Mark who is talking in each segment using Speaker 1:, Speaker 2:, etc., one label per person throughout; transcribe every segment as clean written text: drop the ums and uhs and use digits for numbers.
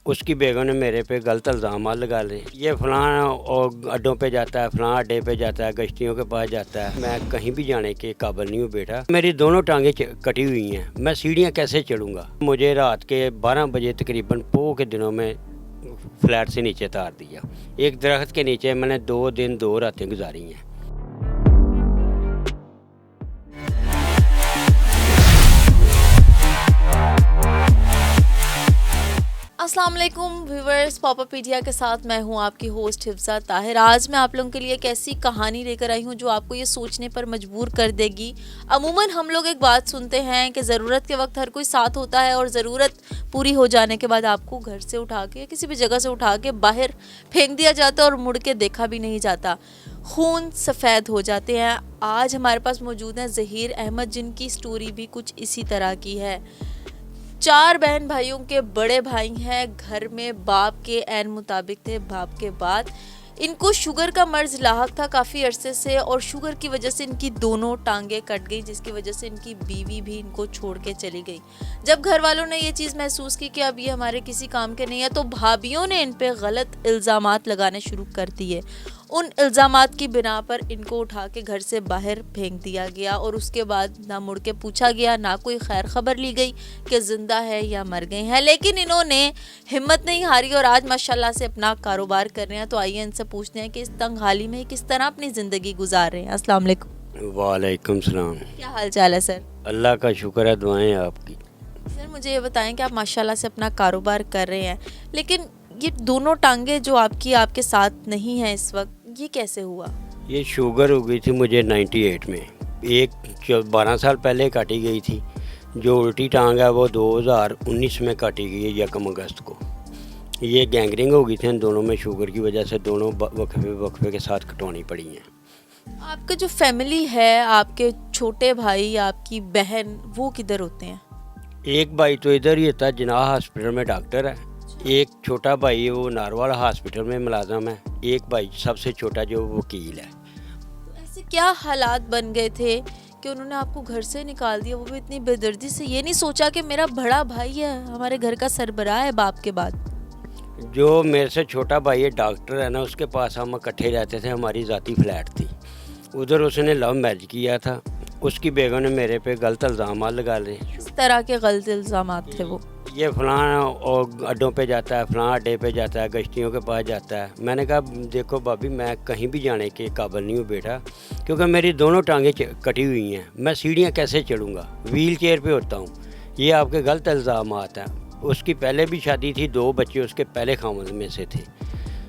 Speaker 1: اس کی بیگم نے میرے پہ غلط الزامات لگا لے، یہ فلاں اور اڈوں پہ جاتا ہے، فلاں اڈے پہ جاتا ہے، گشتیوں کے پاس جاتا ہے۔ میں کہیں بھی جانے کے قابل نہیں ہوں بیٹا، میری دونوں ٹانگیں کٹی ہوئی ہیں، میں سیڑھیاں کیسے چڑھوں گا؟ مجھے رات کے 12 بجے تقریباً پو کے دنوں میں فلیٹ سے نیچے اتار دیا۔ ایک درخت کے نیچے میں نے 2 دن 2 راتیں گزاری ہیں۔
Speaker 2: السلام علیکم ویورز، پاپا پیڈیا کے ساتھ میں ہوں آپ کی ہوسٹ حفصہ طاہر۔ آج میں آپ لوگوں کے لیے ایک ایسی کہانی لے کر آئی ہوں جو آپ کو یہ سوچنے پر مجبور کر دے گی۔ عموماً ہم لوگ ایک بات سنتے ہیں کہ ضرورت کے وقت ہر کوئی ساتھ ہوتا ہے، اور ضرورت پوری ہو جانے کے بعد آپ کو گھر سے اٹھا کے کسی بھی جگہ سے اٹھا کے باہر پھینک دیا جاتا ہے اور مڑ کے دیکھا بھی نہیں جاتا، خون سفید ہو جاتے ہیں۔ آج ہمارے پاس موجود ہیں ظہیر احمد، جن کی سٹوری بھی کچھ اسی طرح کی ہے۔ 4 بہن بھائیوں کے بڑے بھائی ہیں، گھر میں باپ کے عین مطابق تھے، باپ کے بعد ان کو شوگر کا مرض لاحق تھا کافی عرصے سے، اور شوگر کی وجہ سے ان کی دونوں ٹانگیں کٹ گئی، جس کی وجہ سے ان کی بیوی بھی ان کو چھوڑ کے چلی گئی۔ جب گھر والوں نے یہ چیز محسوس کی کہ اب یہ ہمارے کسی کام کے نہیں ہے، تو بھابھیوں نے ان پہ غلط الزامات لگانے شروع کر دیے۔ ان الزامات کی بنا پر ان کو اٹھا کے گھر سے باہر پھینک دیا گیا، اور اس کے بعد نہ مڑ کے پوچھا گیا، نہ کوئی خیر خبر لی گئی کہ زندہ ہے یا مر گئے ہیں۔ لیکن انہوں نے ہمت نہیں ہاری اور آج ماشاءاللہ سے اپنا کاروبار کر رہے ہیں۔ تو آئیے ان سے پوچھتے ہیں کہ اس تنگ حالی میں کس طرح اپنی زندگی گزار رہے ہیں۔ السلام علیکم۔
Speaker 1: وعلیکم السلام۔
Speaker 2: کیا حال چال ہے سر؟
Speaker 1: اللہ کا شکر ہے، دعائیں آپ کی۔
Speaker 2: سر مجھے یہ بتائیں کہ آپ ماشاءاللہ سے اپنا کاروبار کر رہے ہیں، لیکن یہ دونوں ٹانگیں جو آپ کے ساتھ نہیں ہیں اس وقت، یہ کیسے ہوا؟
Speaker 1: یہ شوگر ہو گئی تھی مجھے 98 میں، ایک 12 سال پہلے کاٹی گئی تھی۔ جو الٹی ٹانگ ہے وہ 2019 میں کاٹی گئی ہے 1 اگست کو۔ یہ گینگرنگ ہو گئی تھی ان دونوں میں، شوگر کی وجہ سے دونوں وقفے کے ساتھ کٹوانی پڑی ہیں۔
Speaker 2: آپ کا جو فیملی ہے، آپ کے چھوٹے بھائی، آپ کی بہن، وہ کدھر ہوتے ہیں؟
Speaker 1: ایک بھائی تو ادھر ہی ہوتا ہے، جناح ہاسپٹل میں ڈاکٹر ہے۔ ایک چھوٹا بھائی وہ ناروال ہاسپٹل میں ملازم ہے۔ ایک بھائی سب سے چھوٹا جو وکیل ہے۔
Speaker 2: ایسے کیا حالات بن گئے تھے کہ انہوں نے آپ کو گھر سے نکال دیا؟ وہ بھی اتنی بے دردی سے یہ نہیں سوچا کہ میرا بڑا بھائی ہے، ہمارے گھر کا سربراہ ہے باپ کے بعد؟
Speaker 1: جو میرے سے چھوٹا بھائی ہے ڈاکٹر ہے نا، اس کے پاس ہم اکٹھے رہتے تھے، ہماری ذاتی فلیٹ تھی۔ ادھر اس نے لو میرج کیا تھا، اس کی بیگم نے میرے پہ غلط الزامات لگا لے۔
Speaker 2: اس طرح کے غلط الزامات تھے وہ؟
Speaker 1: یہ فلاں اور اڈوں پہ جاتا ہے، فلاں اڈے پہ جاتا ہے، گشتیوں کے پاس جاتا ہے۔ میں نے کہا دیکھو بھابھی، میں کہیں بھی جانے کے قابل نہیں ہوں بیٹا، کیونکہ میری دونوں ٹانگیں کٹی ہوئی ہیں، میں سیڑھیاں کیسے چڑھوں گا؟ ویل چیئر پہ ہوتا ہوں۔ یہ آپ کے غلط الزامات ہیں۔ اس کی پہلے بھی شادی تھی، 2 بچے اس کے پہلے خاوند میں سے تھے۔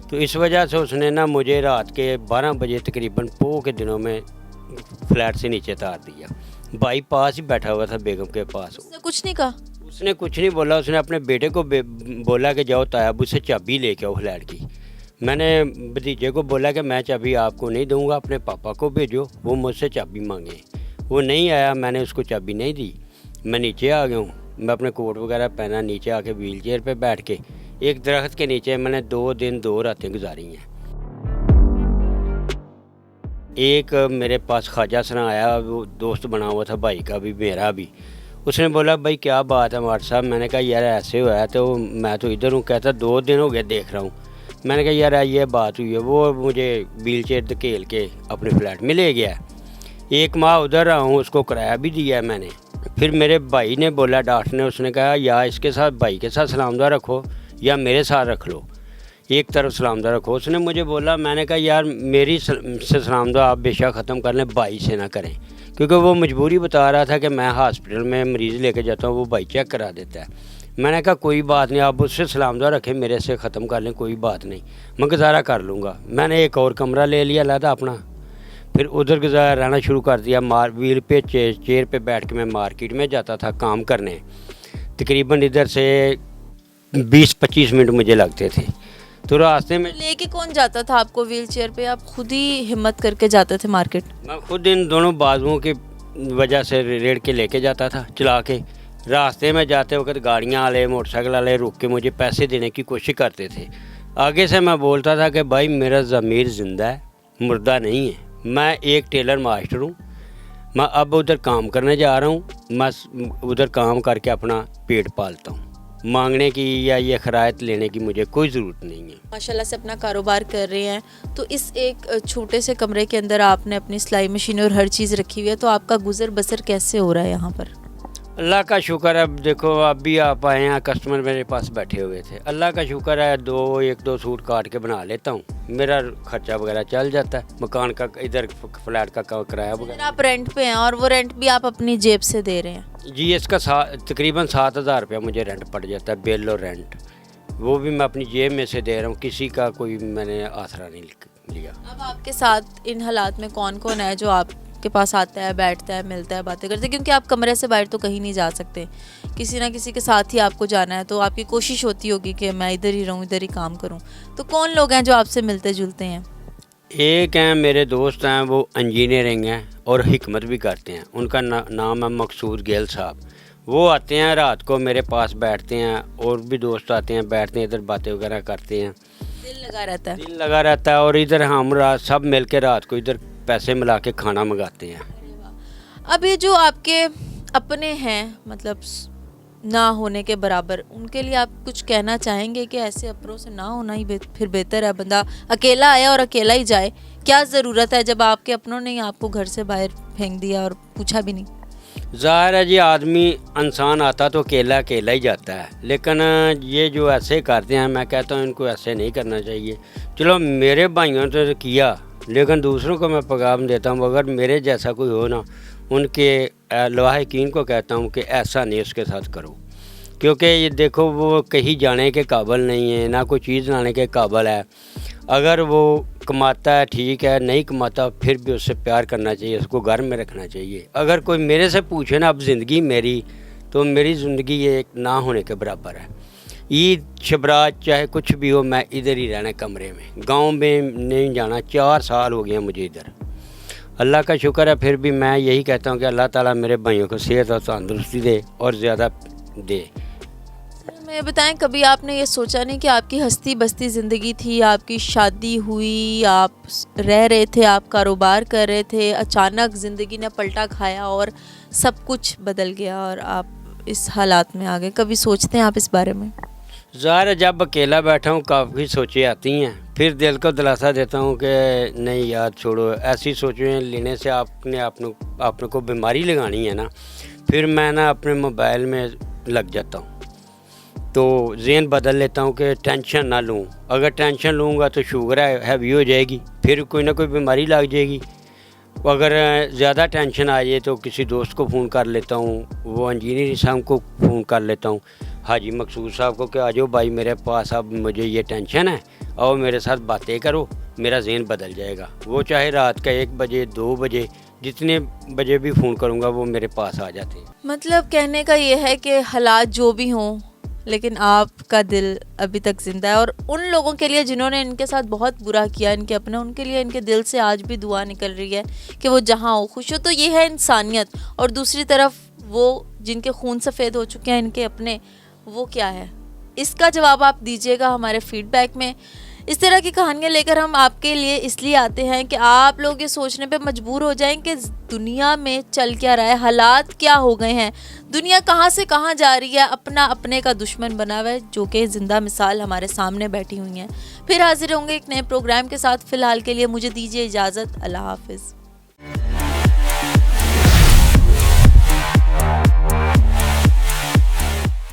Speaker 1: تو اس وجہ سے اس نے نا مجھے رات کے 12 بجے تقریباً پو کے دنوں میں فلیٹ سے نیچے اتار دیا۔ بھائی پاس ہی بیٹھا ہوا تھا بیگم کے پاس۔
Speaker 2: اس نے کچھ نہیں کہا؟
Speaker 1: اس نے کچھ نہیں بولا، اس نے اپنے بیٹے کو بولا کہ جاؤ تایب سے چابی لے کے آؤ فلیٹ کی۔ میں نے بھتیجے کو بولا کہ میں چابی آپ کو نہیں دوں گا، اپنے پاپا کو بھیجو، وہ مجھ سے چابی مانگے۔ وہ نہیں آیا، میں نے اس کو چابی نہیں دی۔ میں نیچے آ گیا ہوں، میں اپنے کوٹ وغیرہ پہنا، نیچے آ کے ویل چیئر پہ بیٹھ کے ایک درخت کے نیچے میں نے 2 دن 2 راتیں گزاری ہیں۔ ایک میرے پاس خواجہ سنا آیا، وہ دوست بنا ہوا تھا بھائی کا بھی میرا بھی۔ اس نے بولا بھائی کیا بات ہے مارٹ صاحب؟ میں نے کہا یار ایسے ہوا ہے، تو میں تو ادھر ہوں۔ کہتا 2 دن ہو گئے دیکھ رہا ہوں۔ میں نے کہا یار یہ بات ہوئی ہے۔ وہ مجھے ویل چیئر دھکیل کے اپنے فلیٹ میں لے گیا۔ 1 ماہ ادھر رہا ہوں، اس کو کرایہ بھی دیا ہے میں نے۔ پھر میرے بھائی نے بولا، ڈاکٹر نے، اس نے کہا یا اس کے ساتھ بھائی کے ساتھ سلام دعا رکھو یا میرے ساتھ رکھ لو، ایک طرف سلام دعا رکھو۔ اس نے مجھے بولا، میں نے کہا یار میری سے سلام دعا آپ بے شک ختم کر لیں، بھائی سے نہ کریں، کیونکہ وہ مجبوری بتا رہا تھا کہ میں ہاسپٹل میں مریض لے کے جاتا ہوں، وہ بھائی چیک کرا دیتا ہے۔ میں نے کہا کوئی بات نہیں، آپ اس سے سلام دعا رکھیں، میرے سے ختم کر لیں، کوئی بات نہیں، میں گزارا کر لوں گا۔ میں نے ایک اور کمرہ لے لیا علیحدہ اپنا، پھر ادھر گزارا رہنا شروع کر دیا۔ ویل پہ چیئر پہ بیٹھ کے میں مارکیٹ میں جاتا تھا کام کرنے، تقریباً ادھر سے 20-25 منٹ مجھے لگتے تھے۔ تو راستے میں
Speaker 2: لے کے کون جاتا تھا آپ کو ویل چیئر پہ؟ آپ خود ہی ہمت کر کے جاتے تھے مارکیٹ؟
Speaker 1: میں خود ان دونوں بازوؤں کی وجہ سے ریڑھ کے لے کے جاتا تھا چلا کے۔ راستے میں جاتے وقت گاڑیاں والے، موٹر سائیکل والے رک کے مجھے پیسے دینے کی کوشش کرتے تھے۔ آگے سے میں بولتا تھا کہ بھائی میرا ضمیر زندہ ہے، مردہ نہیں ہے، میں ایک ٹیلر ماسٹر ہوں، میں اب ادھر کام کرنے جا رہا ہوں، میں ادھر کام کر کے اپنا پیٹ پالتا ہوں۔ مانگنے کی یا یہ خرائط لینے کی مجھے کوئی ضرورت نہیں ہے.
Speaker 2: ماشاءاللہ سے اپنا کاروبار کر رہے ہیں, تو اس ایک چھوٹے سے کمرے کے اندر آپ نے اپنی سلائی مشین اور ہر چیز رکھی ہوئی ہے, تو آپ کا گزر بسر کیسے ہو رہا ہے یہاں پر؟
Speaker 1: اللہ کا شکر ہے. اب دیکھو اب بھی آپ آئے ہیں, کسٹمر میرے پاس بیٹھے ہوئے تھے. اللہ کا شکر ہے, ایک دو سوٹ کاٹ کے بنا لیتا ہوں, میرا خرچہ وغیرہ چل جاتا ہے. مکان کا ادھر فلیٹ کا کرایہ وغیرہ.
Speaker 2: آپ رینٹ پہ ہیں اور وہ رینٹ بھی آپ اپنی جیب سے دے رہے ہیں؟
Speaker 1: جی, اس کا تقریباً 7,000 روپیہ مجھے رینٹ پڑ جاتا ہے, بل اور رینٹ. وہ بھی میں اپنی جیب میں سے دے رہا ہوں, کسی کا کوئی میں نے آسرا نہیں لیا.
Speaker 2: اب آپ کے ساتھ ان حالات میں کون کون ہے جو آپ کے پاس آتا ہے, بیٹھتا ہے, ملتا ہے, باتیں کرتے ہیں؟ کیونکہ آپ کمرے سے باہر تو کہیں نہیں جا سکتے, کسی نہ کسی کے ساتھ ہی آپ کو جانا ہے, تو آپ کی کوشش ہوتی ہوگی کہ میں ادھر ہی رہوں, ادھر ہی کام کروں. تو کون لوگ ہیں جو آپ سے ملتے جلتے ہیں؟
Speaker 1: ایک ہیں میرے دوست ہیں, وہ انجینئرنگ ہیں اور حکمت بھی کرتے ہیں. ان کا نام ہے مقصود گیل صاحب. وہ آتے ہیں رات کو میرے پاس بیٹھتے ہیں, اور بھی دوست آتے ہیں, بیٹھتے ہیں, ادھر باتیں وغیرہ کرتے ہیں.
Speaker 2: دل لگا رہتا ہے.
Speaker 1: دل لگا رہتا ہے. اور ادھر ہم سب مل کے رات کو ادھر پیسے ملا کے کھانا منگاتے ہیں.
Speaker 2: اب یہ جو آپ کے اپنے ہیں, مطلب نہ ہونے کے برابر, ان کے لیے آپ کچھ کہنا چاہیں گے کہ ایسے اپنوں سے نہ ہونا ہی پھر بہتر ہے, بندہ اکیلا آیا اور اکیلا ہی جائے؟ کیا ضرورت ہے جب آپ کے اپنوں نے آپ کو گھر سے باہر پھینک دیا اور پوچھا بھی نہیں؟
Speaker 1: ظاہر ہے جی, آدمی انسان آتا تو اکیلا ہی جاتا ہے, لیکن یہ جو ایسے کرتے ہیں, میں کہتا ہوں ان کو ایسے نہیں کرنا چاہیے. چلو میرے بھائیوں نے تو کیا, لیکن دوسروں کو میں پیغام دیتا ہوں, اگر میرے جیسا کوئی ہو نا, ان کے لواحقین کو کہتا ہوں کہ ایسا نہیں اس کے ساتھ کرو. کیونکہ یہ دیکھو وہ کہیں جانے کے قابل نہیں ہے, نہ کوئی چیز لانے کے قابل ہے. اگر وہ کماتا ہے ٹھیک ہے, نہیں کماتا پھر بھی اس سے پیار کرنا چاہیے, اس کو گھر میں رکھنا چاہیے. اگر کوئی میرے سے پوچھے نا اب زندگی میری, تو میری زندگی یہ ایک نہ ہونے کے برابر ہے. عید شبرات چاہے کچھ بھی ہو, میں ادھر ہی رہنا کمرے میں, گاؤں میں نہیں جانا. 4 سال ہو گئے ہیں مجھے ادھر. اللہ کا شکر ہے. پھر بھی میں یہی کہتا ہوں کہ اللہ تعالیٰ میرے بھائیوں کو صحت اور تندرستی دے اور زیادہ دے.
Speaker 2: میں بتائیں, کبھی آپ نے یہ سوچا نہیں کہ آپ کی ہستی بستی زندگی تھی, آپ کی شادی ہوئی, آپ رہ رہے تھے, آپ کاروبار کر رہے تھے, اچانک زندگی نے پلٹا کھایا اور سب کچھ بدل گیا اور آپ اس حالات میں آ گئے؟ کبھی سوچتے ہیں آپ اس بارے میں؟
Speaker 1: ظاہر ہے جب اکیلا بیٹھا ہوں کافی سوچیں آتی ہیں, پھر دل کو دلاسا دیتا ہوں کہ نہیں یار چھوڑو, ایسی سوچیں لینے سے آپ نے آپ کو بیماری لگانی ہے نا. پھر میں نا اپنے موبائل میں لگ جاتا ہوں, تو ذہن بدل لیتا ہوں کہ ٹینشن نہ لوں. اگر ٹینشن لوں گا تو شوگر ہیوی ہو جائے گی, پھر کوئی نہ کوئی بیماری لگ جائے گی. اگر زیادہ ٹینشن آ جائے تو کسی دوست کو فون کر لیتا ہوں, وہ انجینئر صاحب کو فون کر لیتا ہوں, حاجی مقصود صاحب کو, کہ آ جاؤ بھائی میرے پاس, اب مجھے یہ ٹینشن ہے, اور میرے ساتھ باتیں کرو, میرا ذہن بدل جائے گا. وہ چاہے رات کا 1 بجے 2 بجے, جتنے بجے بھی فون کروں گا وہ میرے پاس آ جاتے ہیں.
Speaker 2: مطلب کہنے کا یہ ہے کہ حالات جو بھی ہوں, لیکن آپ کا دل ابھی تک زندہ ہے. اور ان لوگوں کے لیے جنہوں نے ان کے ساتھ بہت برا کیا, ان کے اپنے, ان کے لیے ان کے دل سے آج بھی دعا نکل رہی ہے کہ وہ جہاں ہو خوش ہو. تو یہ ہے انسانیت. اور دوسری طرف وہ جن کے خون سفید ہو چکے ہیں, ان کے اپنے, وہ کیا ہے؟ اس کا جواب آپ دیجیے گا ہمارے فیڈ بیک میں. اس طرح کی کہانیاں لے کر ہم آپ کے لیے اس لیے آتے ہیں کہ آپ لوگ یہ سوچنے پہ مجبور ہو جائیں کہ دنیا میں چل کیا رہا ہے, حالات کیا ہو گئے ہیں, دنیا کہاں سے کہاں جا رہی ہے. اپنا اپنے کا دشمن بنا ہوا ہے, جو کہ زندہ مثال ہمارے سامنے بیٹھی ہوئی ہیں. پھر حاضر ہوں گے ایک نئے پروگرام کے ساتھ. فی الحال کے لیے مجھے دیجیے اجازت. اللہ حافظ.